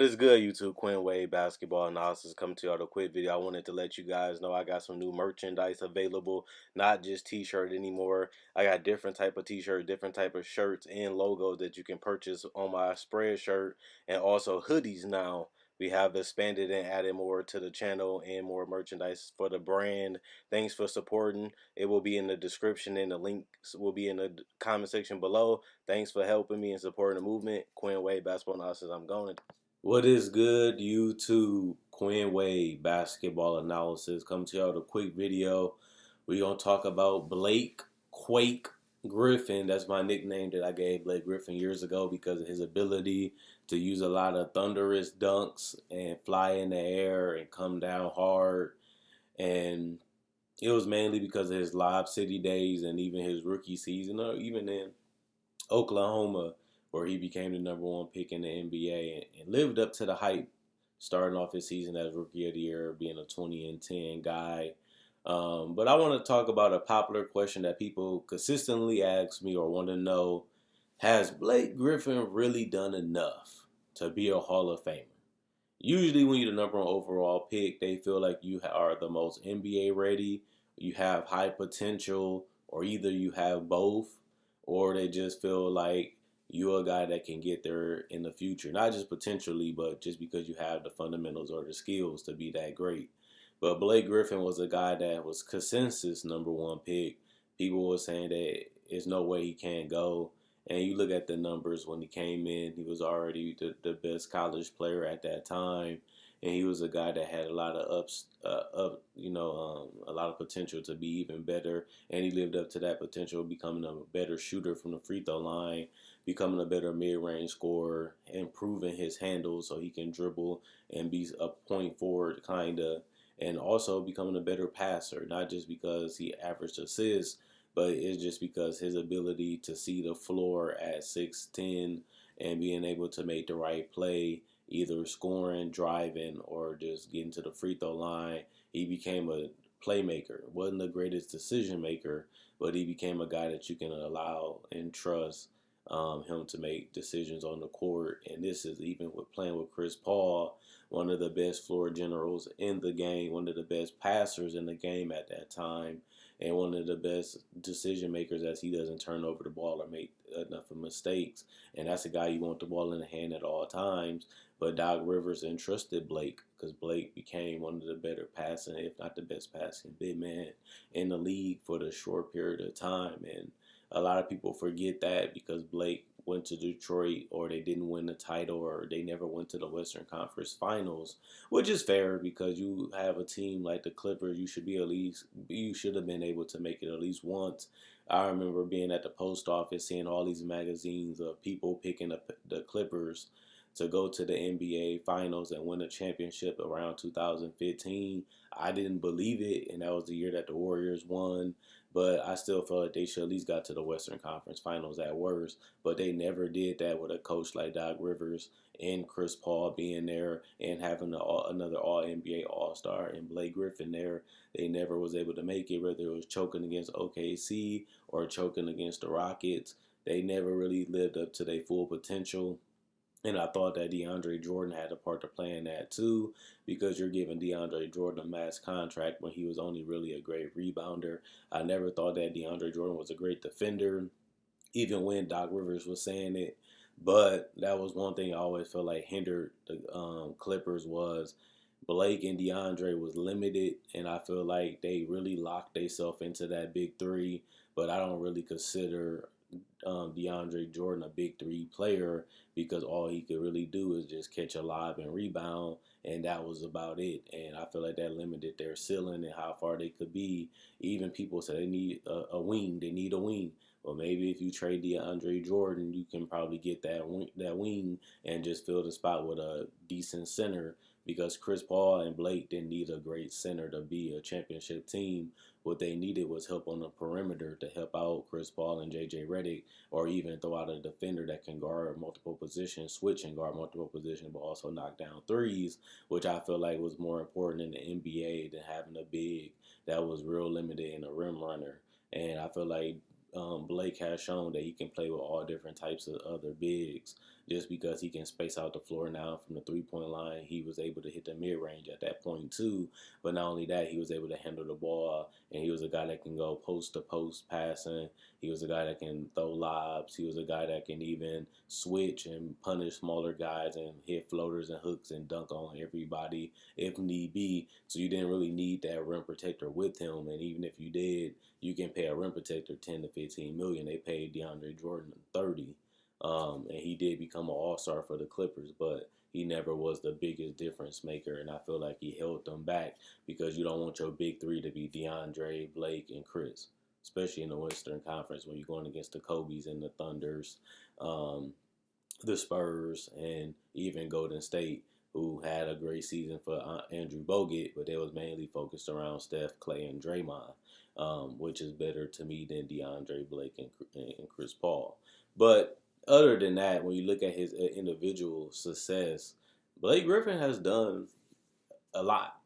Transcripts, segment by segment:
is good, YouTube? Quinn Wade Basketball Analysis coming to you with a quick video. I wanted to let you guys know I got some new merchandise available, not just t-shirt anymore. I got different type of t-shirt, different type of shirts and logos that you can purchase on my spread shirt, and also hoodies now. We have expanded and added more to the channel and more merchandise for the brand. Thanks for supporting. It will be in the description and the links will be in the comment section below. Thanks for helping me and supporting the movement. Quinn Wade Basketball Analysis. I'm going. What is good, YouTube? Quinn Wade Basketball Analysis. Come to y'all with a quick video. We're going to talk about Blake Quake Griffin. That's my nickname that I gave Blake Griffin years ago because of his ability to use a lot of thunderous dunks and fly in the air and come down hard. And it was mainly because of his Lob City days and even his rookie season, or even in Oklahoma, where he became the #1 pick in the NBA and lived up to the hype, starting off his season as Rookie of the Year, being a 20-10 guy. But I want to talk about a popular question that people consistently ask me or want to know: has Blake Griffin really done enough to be a Hall of Famer? Usually, when you're the #1 overall pick, they feel like you are the most NBA ready, you have high potential, or either you have both, or they just feel like you're a guy that can get there in the future. Not just potentially, but just because you have the fundamentals or the skills to be that great. But Blake Griffin was a guy that was consensus #1 pick. People were saying that there's no way he can't go. And you look at the numbers when he came in, he was already the best college player at that time. And he was a guy that had a lot of a lot of potential to be even better. And he lived up to that potential, becoming a better shooter from the free throw line, becoming a better mid-range scorer, improving his handle so he can dribble and be a point forward kind of, and also becoming a better passer, not just because he averaged assists, but it's just because his ability to see the floor at 6'10" and being able to make the right play, either scoring, driving, or just getting to the free throw line. He became a playmaker. Wasn't the greatest decision maker, but he became a guy that you can allow and trust him to make decisions on the court. And this is even with playing with Chris Paul, one of the best floor generals in the game, one of the best passers in the game at that time, and one of the best decision makers as he doesn't turn over the ball or make enough of mistakes. And that's a guy you want the ball in the hand at all times. But Doc Rivers entrusted Blake because Blake became one of the better passing, if not the best passing big man in the league for the short period of time. And a lot of people forget that because Blake went to Detroit, or they didn't win the title, or they never went to the Western Conference Finals, which is fair because you have a team like the Clippers. You should have been able to make it at least once. I remember being at the post office, seeing all these magazines of people picking up the Clippers to go to the NBA Finals and win a championship around 2015. I didn't believe it, and that was the year that the Warriors won. But I still felt like they should at least got to the Western Conference Finals at worst. But they never did that with a coach like Doc Rivers and Chris Paul being there and having another All-NBA All-Star and Blake Griffin there. They never was able to make it, whether it was choking against OKC or choking against the Rockets. They never really lived up to their full potential. And I thought that DeAndre Jordan had a part to play in that too, because you're giving DeAndre Jordan a max contract when he was only really a great rebounder. I never thought that DeAndre Jordan was a great defender, even when Doc Rivers was saying it. But that was one thing I always felt like hindered the Clippers was Blake and DeAndre was limited, and I feel like they really locked themselves into that big three. But I don't really consider DeAndre Jordan a big three player because all he could really do is just catch a lob and rebound, and that was about it. And I feel like that limited their ceiling and how far they could be. Even people say they need a wing. They need a wing. Well, maybe if you trade DeAndre Jordan, you can probably get that wing and just fill the spot with a decent center, because Chris Paul and Blake didn't need a great center to be a championship team. What they needed was help on the perimeter to help out Chris Paul and JJ Redick, or even throw out a defender that can guard multiple positions, switch and guard multiple positions, but also knock down threes, which I feel like was more important in the NBA than having a big that was real limited and a rim runner. And I feel like Blake has shown that he can play with all different types of other bigs. Just because he can space out the floor now from the 3-point line, he was able to hit the mid range at that point too. But not only that, he was able to handle the ball, and he was a guy that can go post to post passing. He was a guy that can throw lobs. He was a guy that can even switch and punish smaller guys and hit floaters and hooks and dunk on everybody if need be. So you didn't really need that rim protector with him. And even if you did, you can pay a rim protector 10 to 15 million. They paid DeAndre Jordan 30. And he did become an all-star for the Clippers, but he never was the biggest difference maker. And I feel like he held them back because you don't want your big three to be DeAndre, Blake, and Chris, especially in the Western Conference when you're going against the Kobe's and the Thunders, um, the Spurs, and even Golden State, who had a great season for Andrew Bogut, but they was mainly focused around Steph, Clay, and Draymond, which is better to me than DeAndre, Blake, and Chris Paul. But other than that, when you look at his individual success, Blake Griffin has done a lot,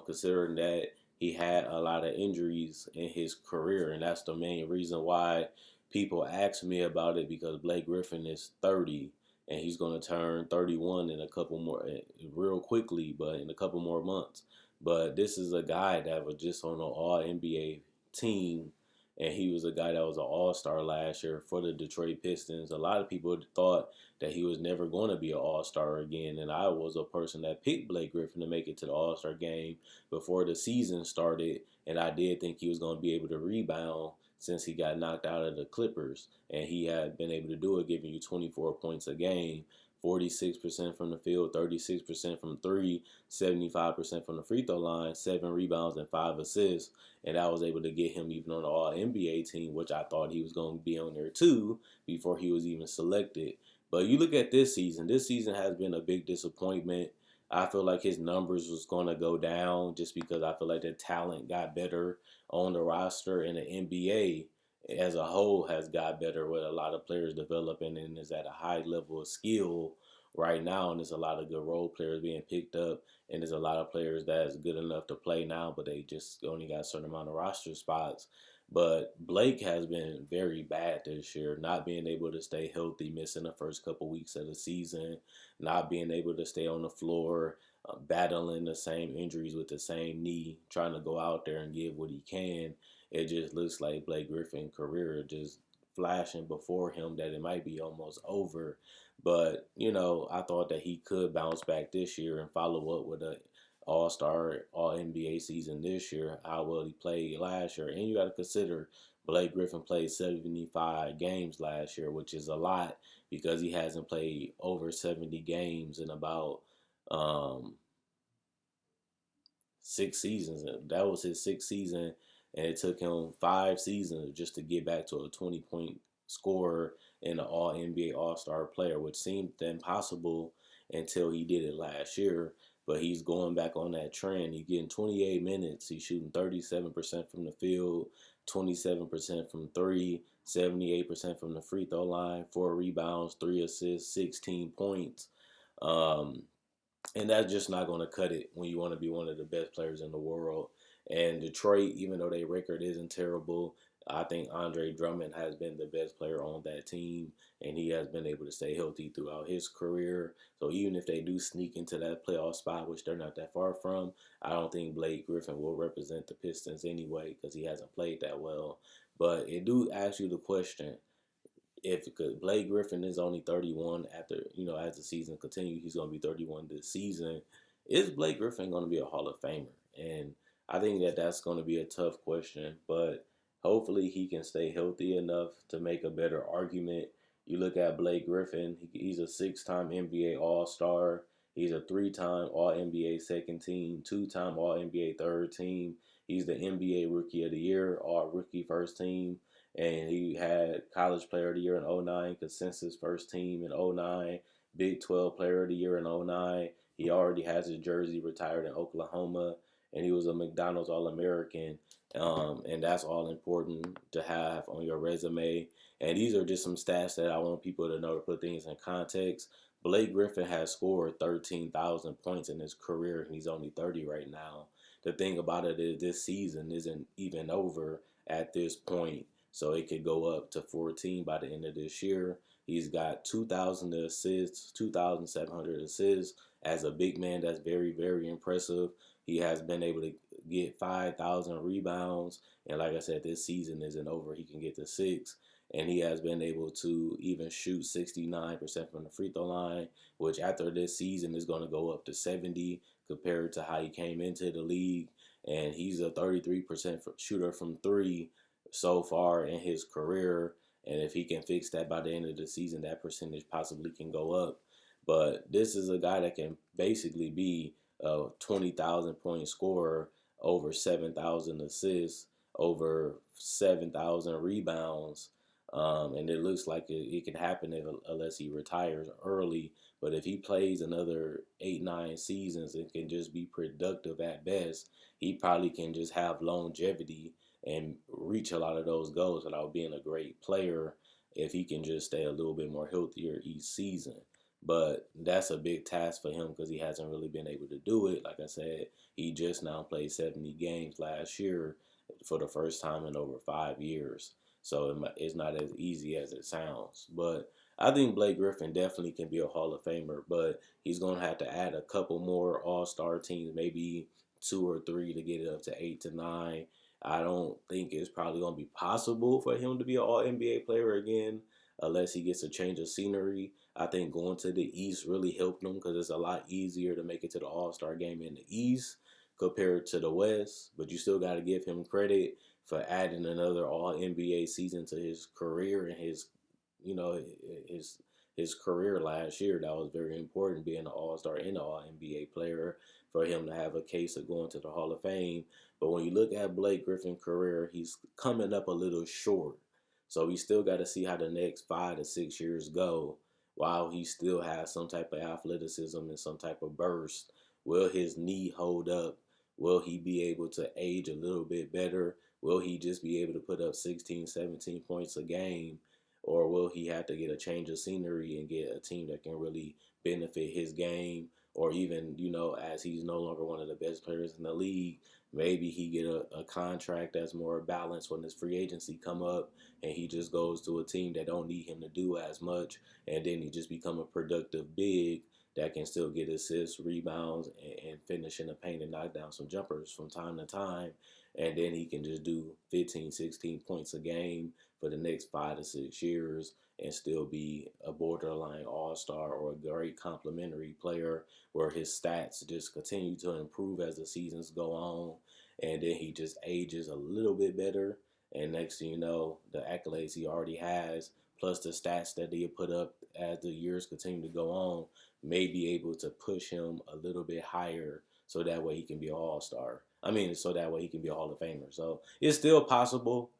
considering that he had a lot of injuries in his career, and that's the main reason why people ask me about it, because Blake Griffin is 30 and he's going to turn 31 in a couple more, real quickly, but in a couple more months. But this is a guy that was just on an All NBA team, and he was a guy that was an All Star last year for the Detroit Pistons. A lot of people thought that he was never going to be an All-Star again. And I was a person that picked Blake Griffin to make it to the All-Star game before the season started. And I did think he was going to be able to rebound since he got knocked out of the Clippers. And he had been able to do it, giving you 24 points a game, 46% from the field, 36% from three, 75% from the free throw line, 7 rebounds, and 5 assists. And I was able to get him even on the All-NBA team, which I thought he was going to be on there too before he was even selected. But you look at this season. This season has been a big disappointment. I feel like his numbers was going to go down just because I feel like the talent got better on the roster, and the NBA as a whole has got better with a lot of players developing and is at a high level of skill right now. And there's a lot of good role players being picked up, and there's a lot of players that's good enough to play now, but they just only got a certain amount of roster spots. But Blake has been very bad this year, not being able to stay healthy, missing the first couple weeks of the season, not being able to stay on the floor, battling the same injuries with the same knee, trying to go out there and give what he can. It just looks like Blake Griffin's career just flashing before him that it might be almost over. But, I thought that he could bounce back this year and follow up with a All-Star, All-NBA season this year, how well he played last year. And you got to consider Blake Griffin played 75 games last year, which is a lot because he hasn't played over 70 games in about 6 seasons. That was his sixth season, and it took him 5 seasons just to get back to a 20-point scorer and an All NBA All Star player, which seemed impossible until he did it last year. But he's going back on that trend. He's getting 28 minutes. He's shooting 37% from the field, 27% from three, 78% from the free throw line, 4 rebounds, 3 assists, 16 points. Um, and that's just not going to cut it when you want to be one of the best players in the world. And Detroit, even though their record isn't terrible, I think Andre Drummond has been the best player on that team, and he has been able to stay healthy throughout his career. So even if they do sneak into that playoff spot, which they're not that far from, I don't think Blake Griffin will represent the Pistons anyway because he hasn't played that well. But it do ask you the question, if because Blake Griffin is only 31 after, as the season continues, he's going to be 31 this season. Is Blake Griffin going to be a Hall of Famer? And I think that that's going to be a tough question, but hopefully he can stay healthy enough to make a better argument. You look at Blake Griffin, he's a 6-time NBA All-Star. He's a 3-time All-NBA second team, 2-time All-NBA third team. He's the NBA Rookie of the Year, All-Rookie first team, and he had College Player of the Year in '09, Consensus First Team in '09, Big 12 Player of the Year in '09. He already has his jersey retired in Oklahoma, and he was a McDonald's All-American. And that's all important to have on your resume. And these are just some stats that I want people to know to put things in context. Blake Griffin has scored 13,000 points in his career, and he's only 30 right now. The thing about it is this season isn't even over at this point. So it could go up to 14 by the end of this year. He's got 2,000 assists, 2,700 assists. As a big man, that's very, very impressive. He has been able to get 5,000 rebounds. And like I said, this season isn't over. He can get to six. And he has been able to even shoot 69% from the free throw line, which after this season is going to go up to 70 compared to how he came into the league. And he's a 33% shooter from three so far in his career. And if he can fix that by the end of the season, that percentage possibly can go up. But this is a guy that can basically be a 20,000 point scorer, over 7,000 assists, over 7,000 rebounds. And it looks like it can happen unless he retires early. But if he plays another 8, 9 seasons and can just be productive at best, he probably can just have longevity and reach a lot of those goals without being a great player if he can just stay a little bit more healthier each season. But that's a big task for him because he hasn't really been able to do it. Like I said, he just now played 70 games last year for the first time in over 5 years. So it's not as easy as it sounds. But I think Blake Griffin definitely can be a Hall of Famer, but he's going to have to add a couple more All Star teams, maybe two or three to get it up to 8 to 9. I don't think it's probably going to be possible for him to be an All NBA player again unless he gets a change of scenery. I think going to the East really helped him because it's a lot easier to make it to the All Star game in the East compared to the West. But you still got to give him credit for adding another All NBA season to his career and you know, his his career last year. That was very important, being an All Star and an All NBA player for him to have a case of going to the Hall of Fame. But when you look at Blake Griffin's career, he's coming up a little short. So we still got to see how the next 5 to 6 years go. While he still has some type of athleticism and some type of burst, will his knee hold up? Will he be able to age a little bit better? Will he just be able to put up 16, 17 points a game? Or will he have to get a change of scenery and get a team that can really benefit his game? Or even, as he's no longer one of the best players in the league, maybe he get a contract that's more balanced when his free agency come up and he just goes to a team that don't need him to do as much, and then he just become a productive big that can still get assists, rebounds, and finish in the paint and knock down some jumpers from time to time. And then he can just do 15, 16 points a game for the next 5 to 6 years and still be a borderline all-star or a great complementary player where his stats just continue to improve as the seasons go on. And then he just ages a little bit better. And next thing you know, the accolades he already has, plus the stats that he put up as the years continue to go on, may be able to push him a little bit higher so that way he can be an all-star. So that way he can be a Hall of Famer. So it's still possible.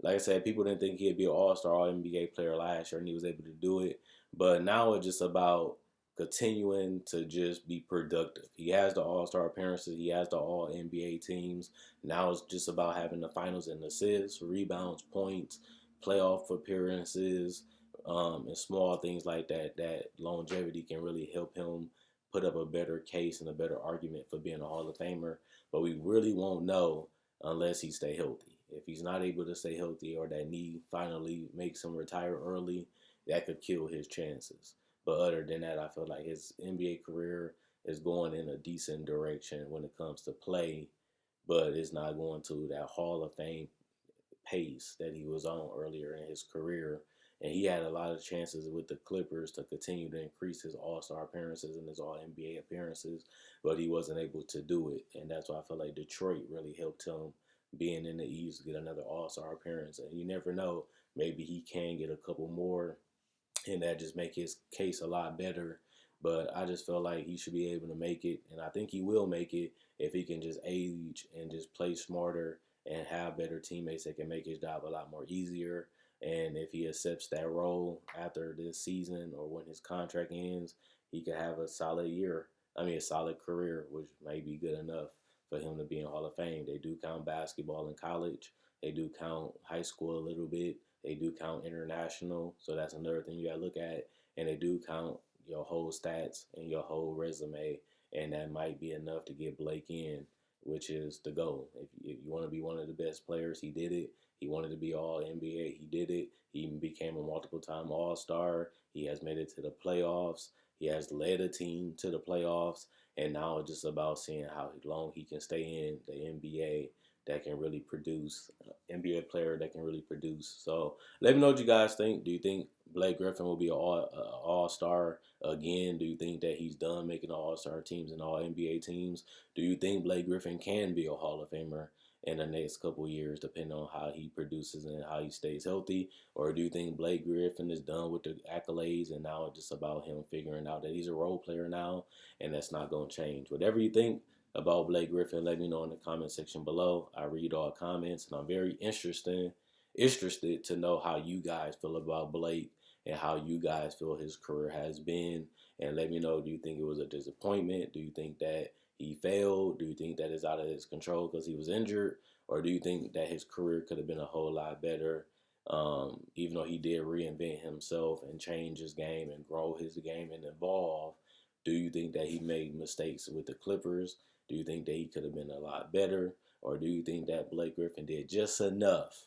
Like I said, people didn't think he'd be an all-star, all NBA player last year, and he was able to do it. But now it's just about continuing to just be productive. He has the all-star appearances. He has the all NBA teams. Now it's just about having the finals and assists, rebounds, points, playoff appearances, and small things like that. That longevity can really help him put up a better case and a better argument for being a Hall of Famer. But we really won't know unless he stay healthy. If he's not able to stay healthy or that knee finally makes him retire early, that could kill his chances. But other than that, I feel like his NBA career is going in a decent direction when it comes to play, but it's not going to that Hall of Fame pace that he was on earlier in his career. And he had a lot of chances with the Clippers to continue to increase his All Star appearances and his All NBA appearances, but he wasn't able to do it. And that's why I feel like Detroit really helped him being in the East get another All Star appearance. And you never know, maybe he can get a couple more and that just make his case a lot better. But I just feel like he should be able to make it, and I think he will make it if he can just age and just play smarter and have better teammates that can make his job a lot more easier. And if he accepts that role after this season or when his contract ends, he could have a solid year. A solid career, which may be good enough for him to be in Hall of Fame. They do count basketball in college. They do count high school a little bit. They do count international, so that's another thing you gotta look at. And they do count your whole stats and your whole resume, and that might be enough to get Blake in. which is the goal. If you want to be one of the best players, he did it. He wanted to be all NBA. He did it. He became a multiple time All Star. He has made it to the playoffs. He has led a team to the playoffs. And now it's just about seeing how long he can stay in the NBA that can really produce, NBA player that can really produce. So let me know what you guys think. Do you think Blake Griffin will be an all star again? Do you think that he's done making all star teams and all NBA teams? Do you think Blake Griffin can be a Hall of Famer in the next couple of years, depending on how he produces and how he stays healthy? Or do you think Blake Griffin is done with the accolades and now it's just about him figuring out that he's a role player now and that's not going to change? Whatever you think about Blake Griffin, let me know in the comment section below. I read all comments and I'm very interested to know how you guys feel about Blake and how you guys feel his career has been. And let me know, do you think it was a disappointment? Do you think that he failed? Do you think that it's out of his control because he was injured? Or do you think that his career could have been a whole lot better, even though he did reinvent himself and change his game and grow his game and evolve? Do you think that he made mistakes with the Clippers? Do you think that he could have been a lot better? Or do you think that Blake Griffin did just enough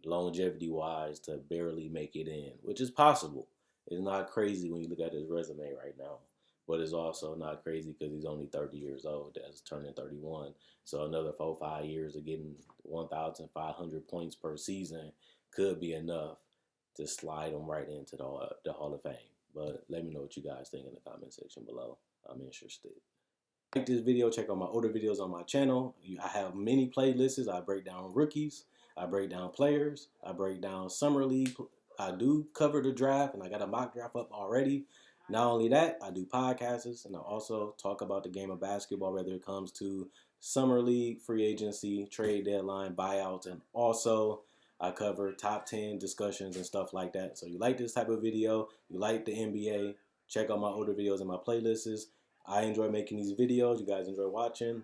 longevity wise to barely make it in, which is possible. It's not crazy when you look at his resume right now, but it's also not crazy because he's only 30 years old. That's turning 31. So another 4 or 5 years of getting 1,500 points per season could be enough to slide him right into the Hall of Fame. But let me know what you guys think in the comment section below. I'm interested. Like this video, check out my older videos on my channel. I have many playlists. I break down rookies, I break down players, I break down summer league. I do cover the draft, and I got a mock draft up already. Not only that, I do podcasts, and I also talk about the game of basketball, whether it comes to summer league, free agency, trade deadline, buyouts, and also I cover top 10 discussions and stuff like that. So you like this type of video, you like the NBA, check out my older videos and my playlists. I enjoy making these videos. You guys enjoy watching.